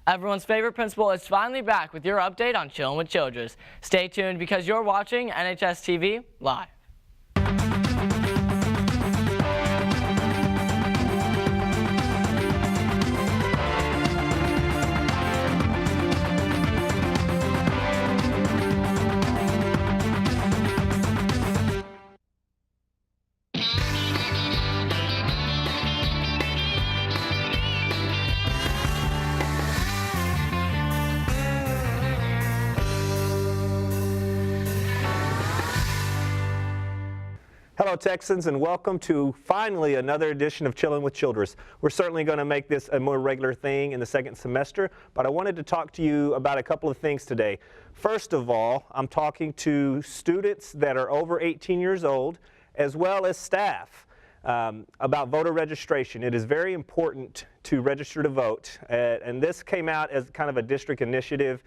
Everyone's favorite principal is finally back with your update on Chillin' with Childress. Stay tuned because you're watching NHSTV Live. Hello Texans, and welcome to finally another edition of Chillin' with Childress. We're certainly going to make this a more regular thing in the second semester, but I wanted to talk to you about a couple of things today. First of all, I'm talking to students that are over 18 years old as well as staff about voter registration. It is very important to register to vote, and this came out as kind of a district initiative.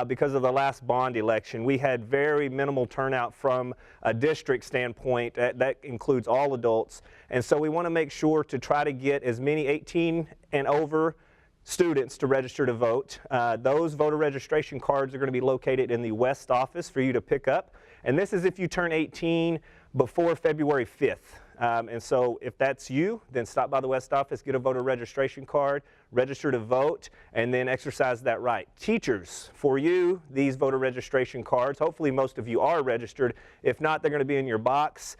Because of the last bond election, we had very minimal turnout from a district standpoint. That includes all adults. And so we want to make sure to try to get as many 18 and over students to register to vote. Those voter registration cards are going to be located in the West office for you to pick up. And this is if you turn 18 before February 5th. And so if that's you, then stop by the West office, get a voter registration card, register to vote, and then exercise that right. Teachers, for you, these voter registration cards, hopefully most of you are registered. If not, they're going to be in your box.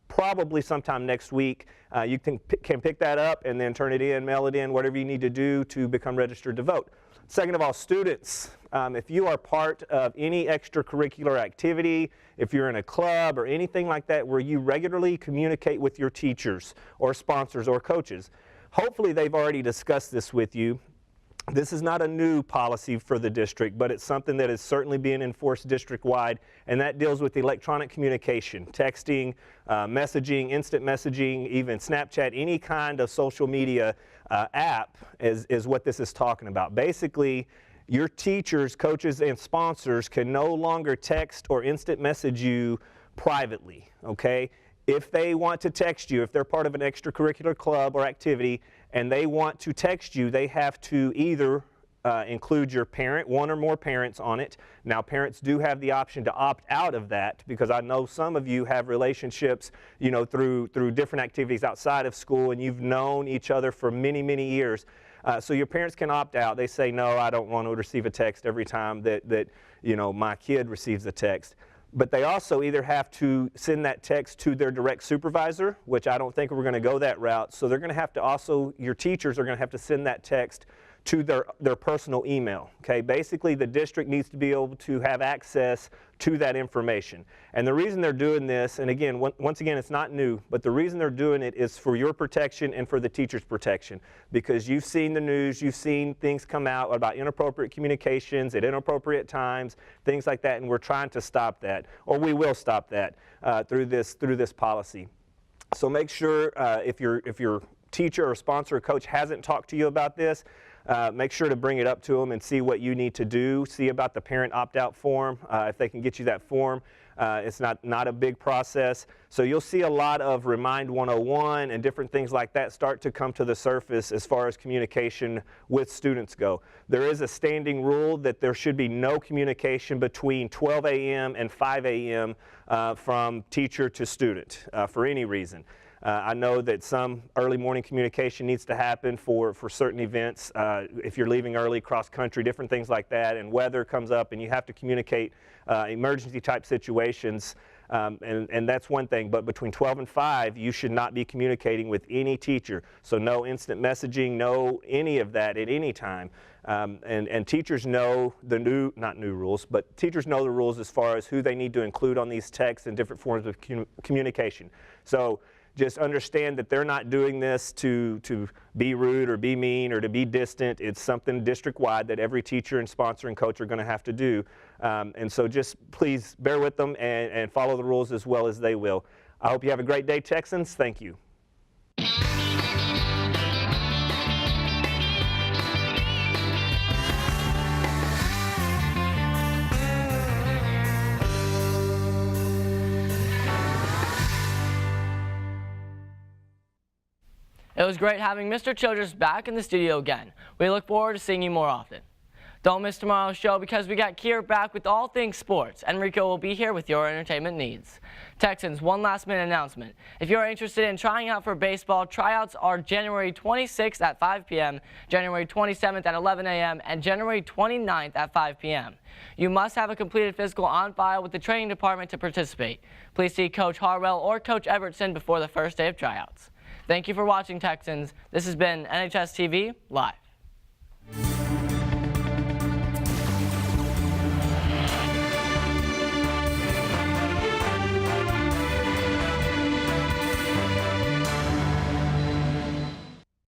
Probably sometime next week. You can pick that up and then turn it in, mail it in, whatever you need to do to become registered to vote. Second of all, students, if you are part of any extracurricular activity, if you're in a club or anything like that where you regularly communicate with your teachers or sponsors or coaches, hopefully they've already discussed this with you. This is not a new policy for the district, but it's something that is certainly being enforced district-wide, and that deals with electronic communication, texting, messaging, instant messaging, even Snapchat, any kind of social media app is what this is talking about. Basically, your teachers, coaches, and sponsors can no longer text or instant message you privately, okay? If they want to text you, if they're part of an extracurricular club or activity, and they want to text you, they have to either include your parent, one or more parents on it. Now, parents do have the option to opt out of that, because I know some of you have relationships, you know, through different activities outside of school, and you've known each other for many, many years. So your parents can opt out. They say, no, I don't want to receive a text every time that you know, my kid receives a text. But they also either have to send that text to their direct supervisor, which I don't think we're going to go that route. So they're going to have to also, your teachers are going to have to send that text to their personal email. Okay, basically the district needs to be able to have access to that information. And the reason they're doing this, and again, once again, it's not new, but the reason they're doing it is for your protection and for the teacher's protection. Because you've seen the news, you've seen things come out about inappropriate communications at inappropriate times, things like that, and we're trying to stop that, or we will stop that through this policy. So make sure if your teacher or sponsor or coach hasn't talked to you about this, make sure to bring it up to them and see what you need to do. See about the parent opt-out form, if they can get you that form. It's not a big process. So you'll see a lot of Remind 101 and different things like that start to come to the surface as far as communication with students go. There is a standing rule that there should be no communication between 12 a.m. and 5 a.m. From teacher to student for any reason. I know that some early morning communication needs to happen for certain events. If you're leaving early, cross country, different things like that, and weather comes up and you have to communicate emergency type situations, and that's one thing. But between 12 and 5, you should not be communicating with any teacher. So no instant messaging, no any of that at any time. And teachers know the not new rules, but teachers know the rules as far as who they need to include on these texts and different forms of communication. So just understand that they're not doing this to be rude or be mean or to be distant. It's something district-wide that every teacher and sponsor and coach are going to have to do. And so just please bear with them and follow the rules as well as they will. I hope you have a great day, Texans. Thank you. It It was great having Mr. Childress back in the studio again. We look forward to seeing you more often. Don't miss tomorrow's show because we got Kier back with all things sports. Enrico will be here with your entertainment needs. Texans, one last-minute announcement. If you're interested in trying out for baseball, tryouts are January 26th at 5 p.m., January 27th at 11 a.m., and January 29th at 5 p.m. You must have a completed physical on file with the training department to participate. Please see Coach Harwell or Coach Evertson before the first day of tryouts. Thank you for watching, Texans. This has been NHSTV Live.